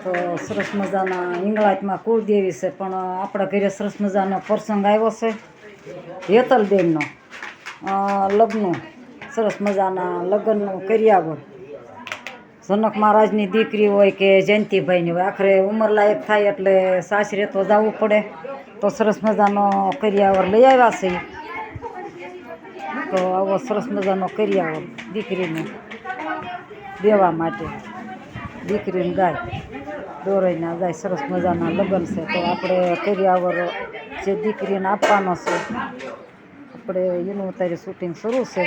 તો સરસ મજાના હિંગળાજમાં કુળદેવી છે, પણ આપણા ઘરે સરસ મજાનો પ્રસંગ આવ્યો છે હેતલબેનનો લગ્ન, સરસ મજાના લગ્નનું કર્યાવર. જનક મહારાજની દીકરી હોય કે જયંતિભાઈની હોય, આખરે ઉંમરલાયક થાય એટલે સાસરે તો જવું પડે. તો સરસ મજાનો કર્યાવર લઈ આવ્યા છે. તો આવો સરસ મજાનો કર્યાવર દીકરીને દેવા માટે. દીકરીને ગાય દોરાઈને જાય, સરસ મજાના લગ્ન છે. તો આપણે કર્યાવર જે દીકરીને આપવાનો છે, આપણે એનું અત્યારે શૂટિંગ શરૂ છે.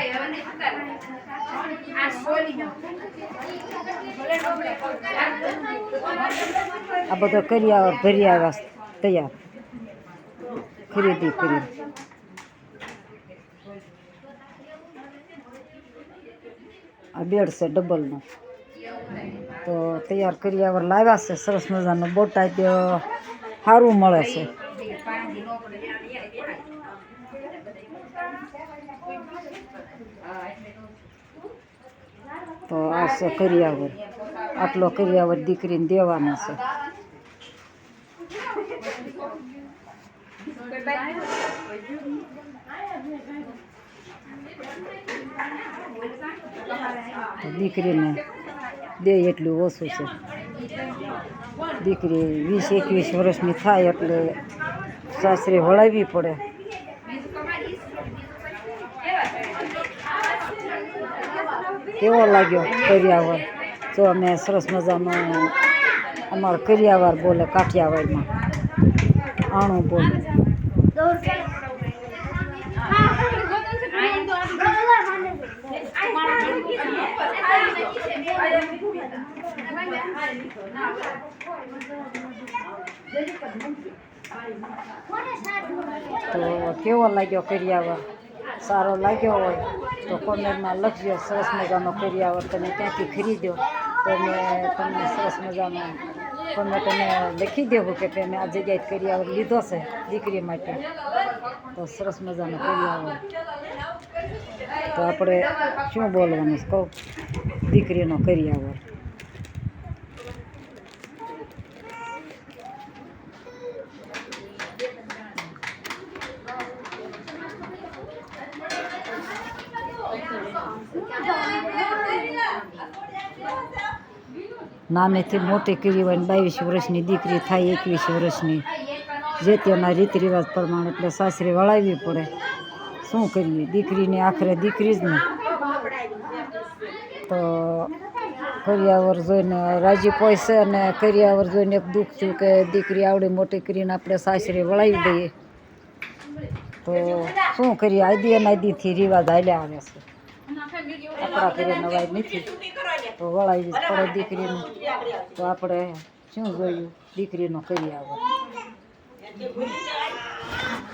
આ બધો કર્યાવર ભરી આવ્યા તૈયાર ખરીદી કરી. આ બેડ છે ડબલનો, તો તૈયાર કર્યાવર લાવ્યા છે. સરસ મજાનો બોટાદ સારું મળે છે. તો આ છે કર્યાવર, આટલો કર્યાવર દીકરીને દેવાનો છે. દીકરીને દે એટલું ઓછું છે. દીકરી 20-21 વર્ષની થાય એટલે સાસરે વળાવવી પડે. કેવો લાગ્યો કર્યાવર? જો અમે સરસ મજાનો અમારો કર્યાવર બોલે કાઠિયાવાડમાં, આણું બોલે. તો કેવો લાગ્યો કર્યાવર? સારો લાગ્યો હોય તો કોમેન્ટમાં લખજો. સરસ મજાનો કર્યાવર તમે ક્યાંથી ખરીદ્યો તો મેં તમને સરસ મજાનો કોમેન્ટ અમે લખી દેવું કે મેં આ જગ્યાએ કર્યાવર લીધો છે દીકરી માટે. તો સરસ મજાનો કર્યાવર. તો આપણે શું બોલવાનું કહું? દીકરીનો કર્યાવર. નાનેથી મોટી કરી હોય ને 22 વર્ષની દીકરી થાય 21 વર્ષની, જે તેના રીત રિવાજ પ્રમાણે એટલે સાસરે વળાવવી પડે. શું કરીએ, દીકરીને આખરે દીકરી જ ને. તો કર્યાવર જોઈને રાજી પોઈશે, અને કર્યાવર જોઈને એક દુઃખ થયું કે દીકરી આવડી મોટી કરીને આપણે સાસરે વળાવી દઈએ. તો શું કરીએ, આદીથી રિવાજ હાલ્યા આવે છે. આપણા ઘરે નવાઈ નથી, તો વળાવી જ પડે દીકરીને. તો આપણે શું જોયું? દીકરીનો કર્યાવર.